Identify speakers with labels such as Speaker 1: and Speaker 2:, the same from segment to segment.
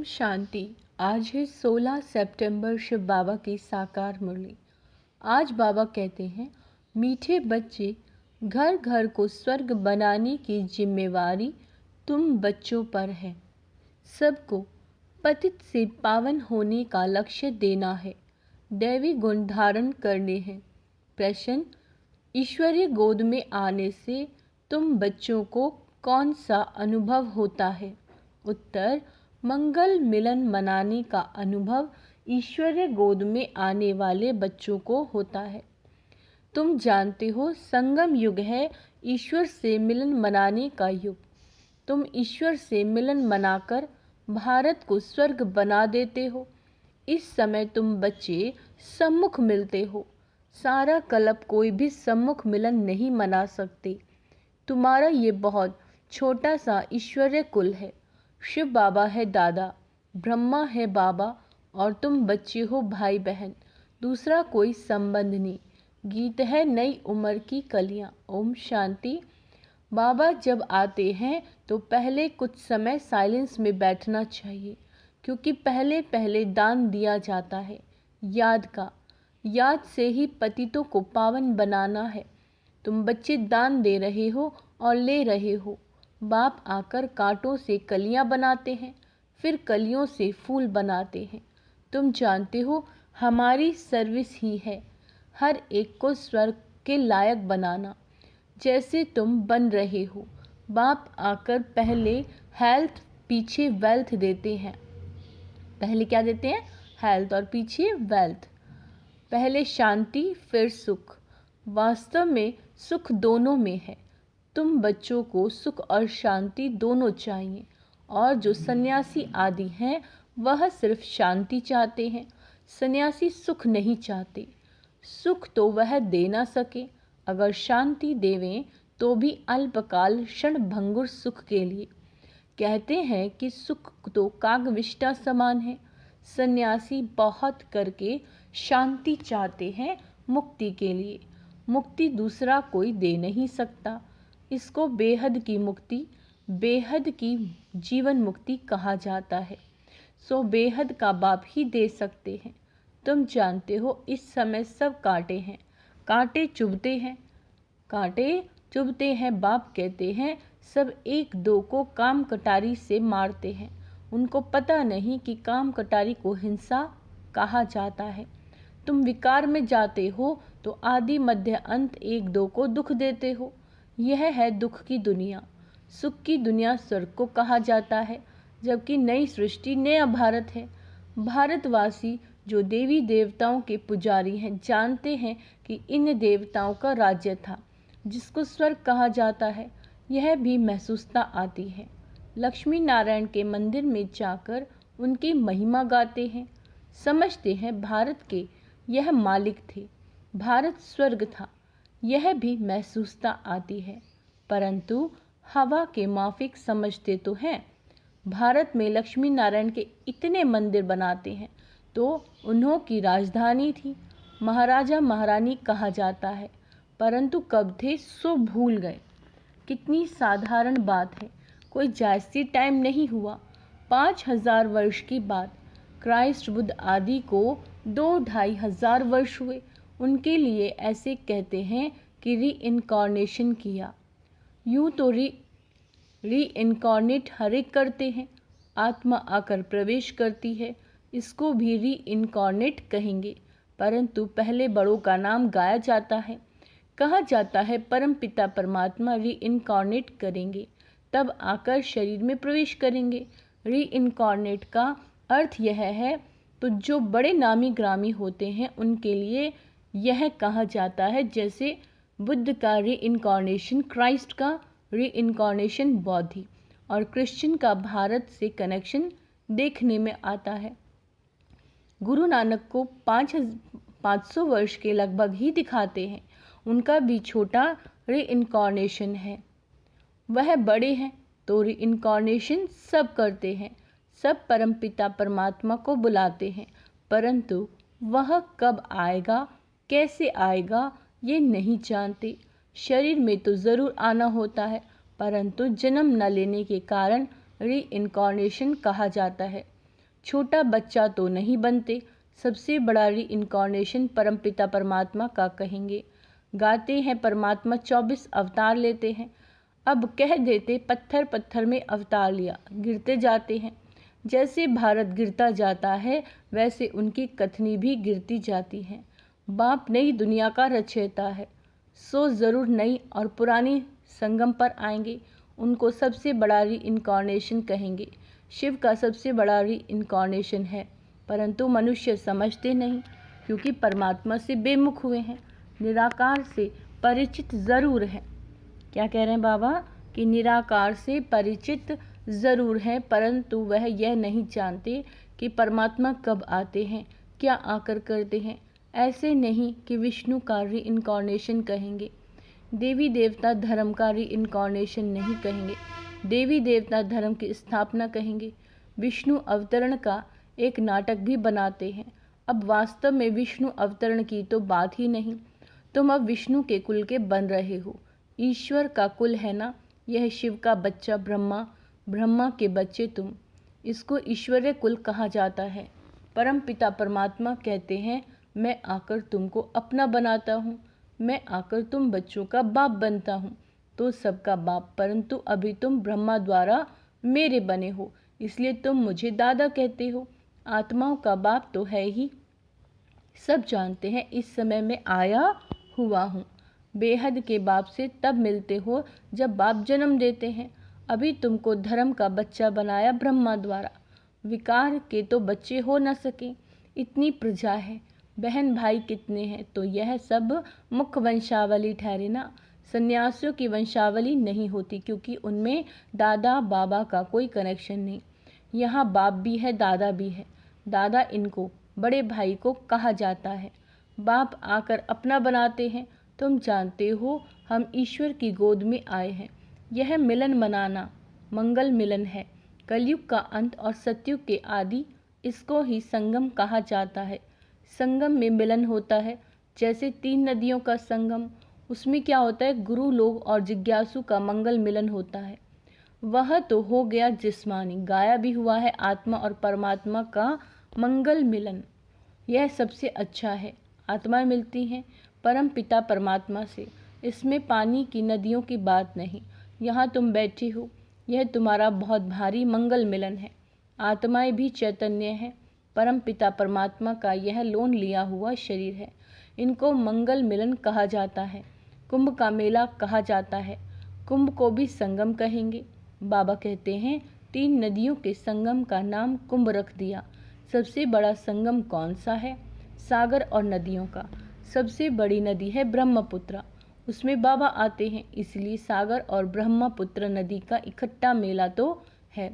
Speaker 1: ओम शांति। आज है 16 सितंबर, शिव बाबा की साकार मुरली। आज बाबा कहते हैं, मीठे बच्चे, घर घर को स्वर्ग बनाने की जिम्मेवारी तुम बच्चों पर है। सबको पतित से पावन होने का लक्ष्य देना है, दैवी गुण धारण करने हैं। प्रश्न, ईश्वरीय गोद में आने से तुम बच्चों को कौन सा अनुभव होता है? उत्तर, मंगल मिलन मनाने का अनुभव ईश्वरीय गोद में आने वाले बच्चों को होता है। तुम जानते हो, संगम युग है ईश्वर से मिलन मनाने का युग। तुम ईश्वर से मिलन मनाकर भारत को स्वर्ग बना देते हो। इस समय तुम बच्चे सम्मुख मिलते हो। सारा कल्प कोई भी सम्मुख मिलन नहीं मना सकते। तुम्हारा ये बहुत छोटा सा ईश्वरीय कुल है। शिव बाबा है दादा, ब्रह्मा है बाबा और तुम बच्चे हो भाई बहन। दूसरा कोई संबंध नहीं। गीत है नई उम्र की कलियां। ओम शांति। बाबा जब आते हैं तो पहले कुछ समय साइलेंस में बैठना चाहिए, क्योंकि पहले पहले दान दिया जाता है याद का। याद से ही पतितों को पावन बनाना है। तुम बच्चे दान दे रहे हो और ले रहे हो। बाप आकर कांटों से कलियां बनाते हैं, फिर कलियों से फूल बनाते हैं। तुम जानते हो, हमारी सर्विस ही है हर एक को स्वर्ग के लायक बनाना, जैसे तुम बन रहे हो। बाप आकर पहले हेल्थ पीछे वेल्थ देते हैं। पहले क्या देते हैं? हेल्थ और पीछे वेल्थ। पहले शांति फिर सुख। वास्तव में सुख दोनों में है। तुम बच्चों को सुख और शांति दोनों चाहिए, और जो सन्यासी आदि हैं वह सिर्फ शांति चाहते हैं। सन्यासी सुख नहीं चाहते। सुख तो वह दे ना सके, अगर शांति देवें तो भी अल्पकाल क्षणभंगुर सुख के लिए। कहते हैं कि सुख तो कागविष्टा समान है। सन्यासी बहुत करके शांति चाहते हैं मुक्ति के लिए। मुक्ति दूसरा कोई दे नहीं सकता। इसको बेहद की मुक्ति, बेहद की जीवन मुक्ति कहा जाता है। सो बेहद का बाप ही दे सकते हैं। तुम जानते हो, इस समय सब कांटे हैं, कांटे चुभते हैं, कांटे चुभते हैं। बाप कहते हैं, सब एक दो को काम कटारी से मारते हैं। उनको पता नहीं कि काम कटारी को हिंसा कहा जाता है। तुम विकार में जाते हो तो आदि मध्य अंत एक दो को दुख देते हो। यह है दुख की दुनिया। सुख की दुनिया स्वर्ग को कहा जाता है, जबकि नई सृष्टि नया भारत है। भारतवासी जो देवी देवताओं के पुजारी हैं जानते हैं कि इन देवताओं का राज्य था, जिसको स्वर्ग कहा जाता है। यह भी महसूसता आती है। लक्ष्मी नारायण के मंदिर में जाकर उनकी महिमा गाते हैं। समझते हैं भारत के यह मालिक थे, भारत स्वर्ग था। यह भी महसूसता आती है, परंतु हवा के माफिक समझते तो हैं। भारत में लक्ष्मी नारायण के इतने मंदिर बनाते हैं तो उन्हों की राजधानी थी। महाराजा महारानी कहा जाता है, परंतु कब थे सो भूल गए। कितनी साधारण बात है, कोई जास्ती टाइम नहीं हुआ। 5000 वर्ष की बात। क्राइस्ट बुद्ध आदि को 2-2.5 हजार वर्ष हुए। उनके लिए ऐसे कहते हैं कि री इनकारनेशन किया। यूँ तो री इनकारनेट हर एक करते हैं। आत्मा आकर प्रवेश करती है, इसको भी री इनकारनेट कहेंगे। परंतु पहले बड़ों का नाम गाया जाता है। कहा जाता है परम पिता परमात्मा री इनकारनेट करेंगे, तब आकर शरीर में प्रवेश करेंगे। री इनकारनेट का अर्थ यह है, तो जो बड़े नामी ग्रामी होते हैं उनके लिए यह कहा जाता है, जैसे बुद्ध का री इनकारनेशन, क्राइस्ट का री इनकारनेशन बौद्धि, और क्रिश्चियन का भारत से कनेक्शन देखने में आता है। गुरु नानक को 500 वर्ष के लगभग ही दिखाते हैं। उनका भी छोटा री इनकारनेशन है। वह बड़े हैं तो री इनकारनेशन सब करते हैं, सब परमपिता परमात्मा को बुलाते हैं, परंतु वह कब आएगा, कैसे आएगा, ये नहीं जानते। शरीर में तो ज़रूर आना होता है, परंतु जन्म न लेने के कारण री इनकारनेशन कहा जाता है। छोटा बच्चा तो नहीं बनते, सबसे बड़ा रीइंकारनेशन परमपिता परमात्मा का कहेंगे। गाते हैं परमात्मा 24 अवतार लेते हैं। अब कह देते पत्थर पत्थर में अवतार लिया, गिरते जाते हैं। जैसे भारत गिरता जाता है वैसे उनकी कथनी भी गिरती जाती है। बाप नई दुनिया का रचयिता है, सो ज़रूर नई और पुरानी संगम पर आएंगे। उनको सबसे बड़ा रीइंकारनेशन कहेंगे। शिव का सबसे बड़ा रीइंकारनेशन है, परंतु मनुष्य समझते नहीं क्योंकि परमात्मा से बेमुख हुए हैं, निराकार से परिचित ज़रूर हैं। क्या कह रहे हैं बाबा कि निराकार से परिचित ज़रूर हैं, परंतु वह यह नहीं जानते कि परमात्मा कब आते हैं, क्या आकर करते हैं। ऐसे नहीं कि विष्णु का रीइंकारनेशन कहेंगे, देवी देवता धर्म का रीइंकारनेशन नहीं कहेंगे, देवी देवता धर्म की स्थापना कहेंगे। विष्णु अवतरण का एक नाटक भी बनाते हैं। अब वास्तव में विष्णु अवतरण की तो बात ही नहीं। तुम अब विष्णु के कुल के बन रहे हो। ईश्वर का कुल है ना, यह शिव का बच्चा ब्रह्मा, ब्रह्मा के बच्चे तुम, इसको ईश्वरीय कुल कहा जाता है। परम पिता परमात्मा कहते हैं मैं आकर तुमको अपना बनाता हूँ, मैं आकर तुम बच्चों का बाप बनता हूँ, तो सबका बाप, परंतु अभी तुम ब्रह्मा द्वारा मेरे बने हो, इसलिए तुम मुझे दादा कहते हो। आत्माओं का बाप तो है ही, सब जानते हैं इस समय में आया हुआ हूँ। बेहद के बाप से तब मिलते हो जब बाप जन्म देते हैं। अभी तुमको धर्म का बच्चा बनाया ब्रह्मा द्वारा, विकार के तो बच्चे हो न सके। इतनी प्रजा है, बहन भाई कितने हैं, तो यह सब मुख्य वंशावली ठहरे ना। सन्यासियों की वंशावली नहीं होती क्योंकि उनमें दादा बाबा का कोई कनेक्शन नहीं। यहाँ बाप भी है, दादा भी है। दादा इनको बड़े भाई को कहा जाता है। बाप आकर अपना बनाते हैं। तुम जानते हो हम ईश्वर की गोद में आए हैं। यह मिलन मनाना मंगल मिलन है, कलयुग का अंत और सतयुग के आदि, इसको ही संगम कहा जाता है। संगम में मिलन होता है, जैसे 3 नदियों का संगम। उसमें क्या होता है, गुरु लोग और जिज्ञासु का मंगल मिलन होता है। वह तो हो गया जिस्मानी, गाया भी हुआ है आत्मा और परमात्मा का मंगल मिलन। यह सबसे अच्छा है। आत्माएं मिलती हैं परम पिता परमात्मा से, इसमें पानी की नदियों की बात नहीं। यहाँ तुम बैठे हो, यह तुम्हारा बहुत भारी मंगल मिलन है। आत्माएं भी चैतन्य है, परम पिता परमात्मा का यह लोन लिया हुआ शरीर है। इनको मंगल मिलन कहा जाता है, कुंभ का मेला कहा जाता है। कुंभ को भी संगम कहेंगे। बाबा कहते हैं 3 नदियों के संगम का नाम कुंभ रख दिया। सबसे बड़ा संगम कौन सा है? सागर और नदियों का। सबसे बड़ी नदी है ब्रह्मपुत्र, उसमें बाबा आते हैं, इसलिए सागर और ब्रह्मपुत्र नदी का इकट्ठा मेला तो है।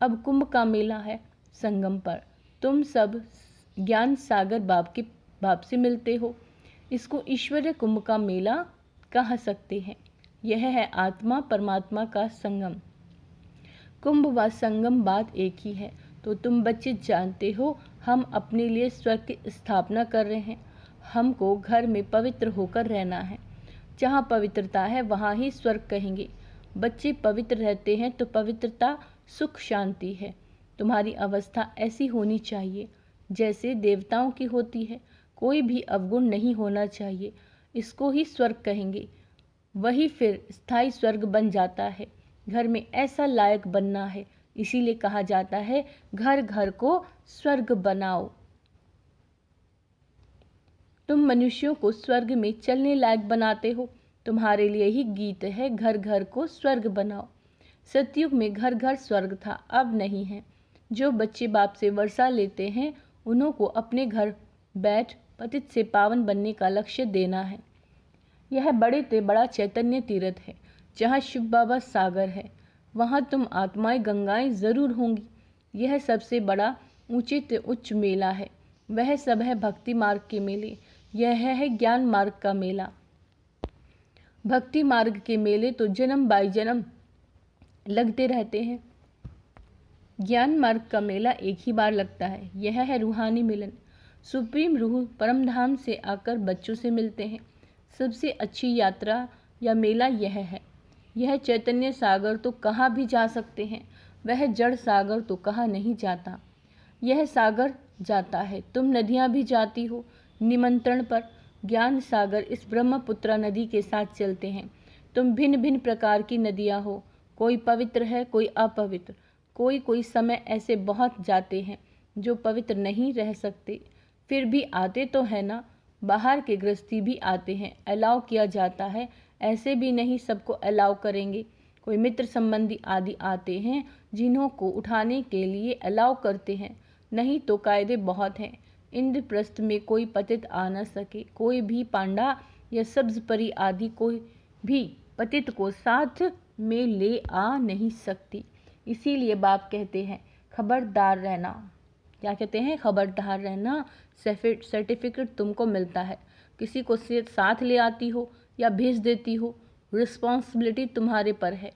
Speaker 1: अब कुंभ का मेला है संगम पर। तुम सब ज्ञान सागर बाप से मिलते हो, इसको ईश्वरीय कुंभ का मेला कह सकते हैं। यह है आत्मा परमात्मा का संगम। कुंभ व संगम बात एक ही है। तो तुम बच्चे जानते हो हम अपने लिए स्वर्ग की स्थापना कर रहे हैं। हमको घर में पवित्र होकर रहना है। जहाँ पवित्रता है वहाँ ही स्वर्ग कहेंगे। बच्चे पवित्र रहते हैं तो पवित्रता सुख शांति है। तुम्हारी अवस्था ऐसी होनी चाहिए जैसे देवताओं की होती है, कोई भी अवगुण नहीं होना चाहिए। इसको ही स्वर्ग कहेंगे। वही फिर स्थायी स्वर्ग बन जाता है। घर में ऐसा लायक बनना है, इसीलिए कहा जाता है घर घर को स्वर्ग बनाओ। तुम मनुष्यों को स्वर्ग में चलने लायक बनाते हो। तुम्हारे लिए ही गीत है घर घर को स्वर्ग बनाओ। सतयुग में घर घर स्वर्ग था, अब नहीं है। जो बच्चे बाप से वर्षा लेते हैं उन्हों को अपने घर बैठ पतित से पावन बनने का लक्ष्य देना है। यह बड़े से बड़ा चैतन्य तीर्थ है। जहाँ शिव बाबा सागर है वहाँ तुम आत्माएं गंगाएं जरूर होंगी। यह सबसे बड़ा ऊंचे से उच्च मेला है। वह सब है भक्ति मार्ग के मेले, यह है ज्ञान मार्ग का मेला। भक्ति मार्ग के मेले तो जन्म बाई जन्म लगते रहते हैं। ज्ञान मार्ग का मेला एक ही बार लगता है। यह है रूहानी मिलन। सुप्रीम रूह परमधाम से आकर बच्चों से मिलते हैं। सबसे अच्छी यात्रा या मेला यह है। यह चैतन्य सागर तो कहाँ भी जा सकते हैं, वह जड़ सागर तो कहाँ नहीं जाता। यह सागर जाता है, तुम नदियाँ भी जाती हो निमंत्रण पर। ज्ञान सागर इस ब्रह्मपुत्रा नदी के साथ चलते हैं। तुम भिन्न भिन्न प्रकार की नदियाँ हो, कोई पवित्र है, कोई अपवित्र। कोई समय ऐसे बहुत जाते हैं जो पवित्र नहीं रह सकते, फिर भी आते तो है ना। बाहर के गृहस्थी भी आते हैं, अलाउ किया जाता है, ऐसे भी नहीं सबको अलाउ करेंगे। कोई मित्र संबंधी आदि आते हैं जिन्हों को उठाने के लिए अलाउ करते हैं, नहीं तो कायदे बहुत हैं। इंद्रप्रस्थ में कोई पतित आ न सके, कोई भी पांडा या सब्ज परी आदि कोई भी पतित को साथ में ले आ नहीं सकती। इसीलिए बाप कहते हैं खबरदार रहना। क्या कहते हैं? खबरदार रहना। सर्टिफिकेट तुमको मिलता है, किसी को साथ ले आती हो या भेज देती हो, रिस्पॉन्सिबिलिटी तुम्हारे पर है।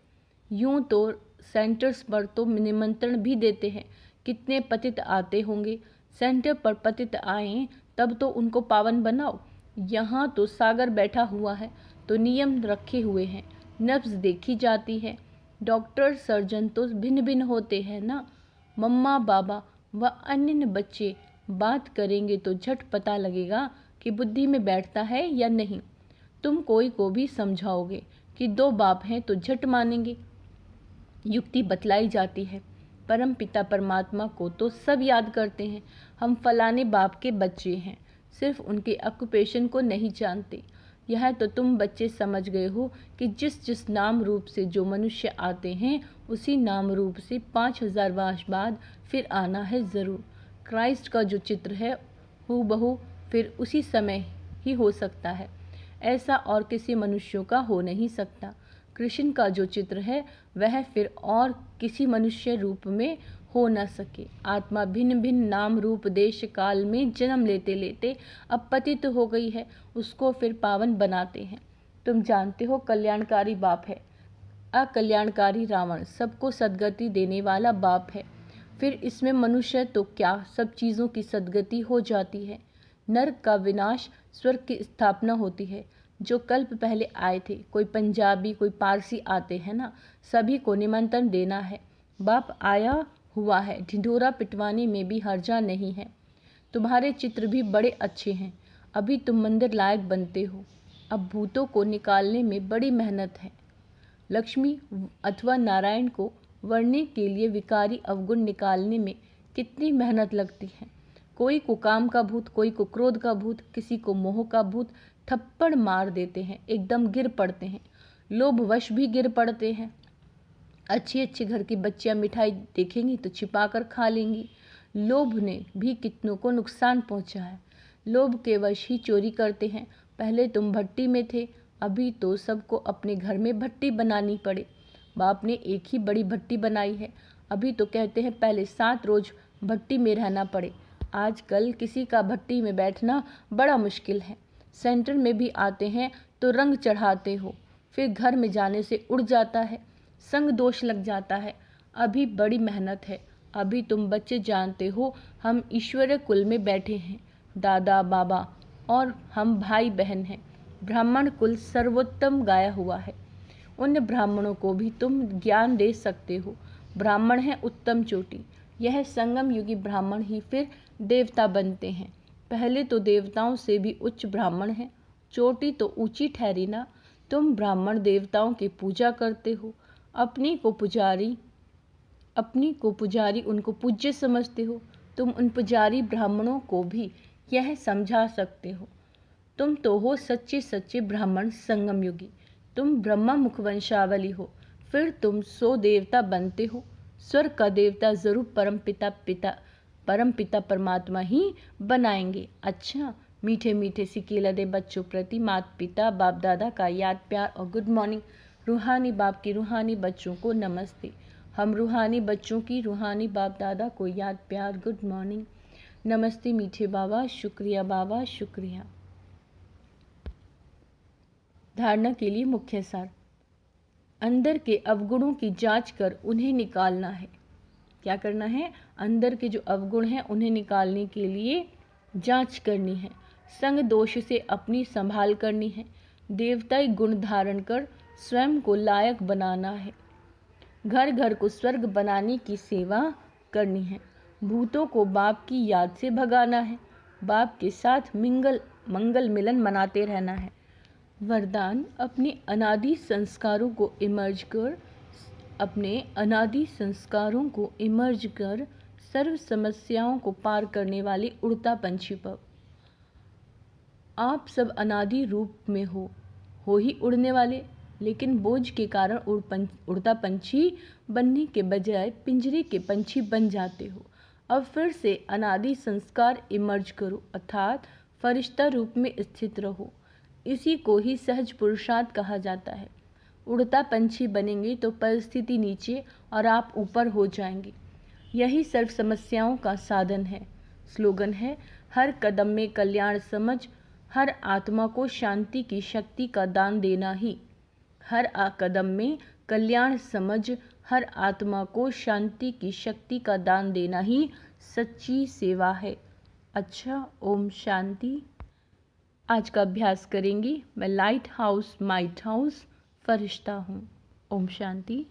Speaker 1: यूं तो सेंटर्स पर तो निमंत्रण भी देते हैं, कितने पतित आते होंगे। सेंटर पर पतित आए तब तो उनको पावन बनाओ। यहाँ तो सागर बैठा हुआ है तो नियम रखे हुए हैं, नब्ज देखी जाती है। डॉक्टर सर्जन तो भिन्न भिन्न होते हैं ना। मम्मा बाबा व अन्य बच्चे बात करेंगे तो झट पता लगेगा कि बुद्धि में बैठता है या नहीं। तुम कोई को भी समझाओगे कि दो बाप हैं तो झट मानेंगे। युक्ति बतलाई जाती है। परम पिता परमात्मा को तो सब याद करते हैं, हम फलाने बाप के बच्चे हैं, सिर्फ उनके ऑक्यूपेशन को नहीं जानते। यह तो तुम बच्चे समझ गए हो कि जिस जिस नाम रूप से जो मनुष्य आते हैं उसी नाम रूप से 5000 वर्ष बाद फिर आना है ज़रूर। क्राइस्ट का जो चित्र है हूबहू फिर उसी समय ही हो सकता है, ऐसा और किसी मनुष्यों का हो नहीं सकता। कृष्ण का जो चित्र है वह फिर और किसी मनुष्य रूप में हो न सके। आत्मा भिन्न भिन्न नाम रूप देश काल में जन्म लेते लेते अब पतित हो गई है, उसको फिर पावन बनाते हैं। तुम जानते हो कल्याणकारी बाप है, अकल्याणकारी रावण, सबको सदगति देने वाला बाप है। फिर इसमें मनुष्य तो क्या सब चीज़ों की सदगति हो जाती है। नरक का विनाश, स्वर्ग की स्थापना होती है। जो कल्प पहले आए थे, कोई पंजाबी कोई पारसी आते हैं ना, सभी को निमंत्रण देना है। बाप आया हुआ है, ढिंढोरा पिटवाने में भी हर्जा नहीं है। तुम्हारे चित्र भी बड़े अच्छे हैं, अभी तुम मंदिर लायक बनते हो। अब भूतों को निकालने में बड़ी मेहनत है। लक्ष्मी अथवा नारायण को वर्णने के लिए विकारी अवगुण निकालने में कितनी मेहनत लगती है। कोई को काम का भूत, कोई को क्रोध का भूत, किसी को मोह का भूत। थप्पड़ मार देते हैं, एकदम गिर पड़ते हैं, लोभवश भी गिर पड़ते हैं। अच्छे घर की बच्चियां मिठाई देखेंगी तो छिपा कर खा लेंगी। लोभ ने भी कितनों को नुकसान पहुंचा है। लोभ के वश ही चोरी करते हैं। पहले तुम भट्टी में थे, अभी तो सबको अपने घर में भट्टी बनानी पड़े। बाप ने एक ही बड़ी भट्टी बनाई है, अभी तो कहते हैं पहले 7 रोज भट्टी में रहना पड़े। आजकल किसी का भट्टी में बैठना बड़ा मुश्किल है। सेंटर में भी आते हैं तो रंग चढ़ाते हो, फिर घर में जाने से उड़ जाता है, संग दोष लग जाता है। अभी बड़ी मेहनत है। अभी तुम बच्चे जानते हो हम ईश्वरीय कुल में बैठे हैं, दादा बाबा और हम भाई बहन हैं। ब्राह्मण कुल सर्वोत्तम गाया हुआ है, उन ब्राह्मणों को भी तुम ज्ञान दे सकते हो। ब्राह्मण है उत्तम चोटी। यह संगम युगी ब्राह्मण ही फिर देवता बनते हैं। पहले तो देवताओं से भी उच्च ब्राह्मण है, चोटी तो ऊंची ठहरी ना। तुम ब्राह्मण देवताओं की पूजा करते हो, अपनी को पुजारी उनको पूज्य समझते हो। तुम उन पुजारी ब्राह्मणों को भी यह समझा सकते हो, तुम तो हो सच्चे सच्चे ब्राह्मण संगम युगी। तुम ब्रह्मा मुखवंशावली हो, फिर तुम 100 देवता बनते हो। स्वर्ग का देवता जरूर परम पिता परमात्मा ही बनाएंगे। अच्छा, मीठे मीठे सिकीलदे बच्चों प्रति माता पिता बाप दादा का याद प्यार और गुड मॉर्निंग। रूहानी बाप की रूहानी बच्चों को नमस्ते। हम रूहानी बच्चों की रूहानी बाप दादा को याद प्यार गुड मॉर्निंग। नमस्ते मीठे बाबा, शुक्रिया बाबा, शुक्रिया। धारणा के लिए मुख्य सार। अंदर के अवगुणों की जांच कर उन्हें निकालना है। क्या करना है? अंदर के जो अवगुण हैं उन्हें निकालने के लिए जांच करनी है। संग दोष से अपनी संभाल करनी है। देवताई गुण धारण कर स्वयं को लायक बनाना है। घर घर को स्वर्ग बनाने की सेवा करनी है। भूतों को बाप की याद से भगाना है। बाप के साथ मंगल मिलन मनाते रहना है। वरदान, अपने अनादि संस्कारों को इमर्ज कर सर्व समस्याओं को पार करने वाले उड़ता पंछी भव। आप सब अनादि रूप में हो ही उड़ने वाले, लेकिन बोझ के कारण उड़ता पंछी बनने के बजाय पिंजरे के पंछी बन जाते हो। अब फिर से अनादि संस्कार इमर्ज करो, अर्थात फरिश्ता रूप में स्थित रहो। इसी को ही सहज पुरुषार्थ कहा जाता है। उड़ता पंछी बनेंगे तो परिस्थिति नीचे और आप ऊपर हो जाएंगे। यही सर्व समस्याओं का साधन है। स्लोगन है, हर कदम में कल्याण समझ, हर आत्मा को शांति की शक्ति का दान देना ही। हर कदम में कल्याण समझ, हर आत्मा को शांति की शक्ति का दान देना ही सच्ची सेवा है। अच्छा, ओम शांति। आज का अभ्यास करेंगे। मैं लाइट हाउस माइट हाउस फरिश्ता हूँ। ओम शांति।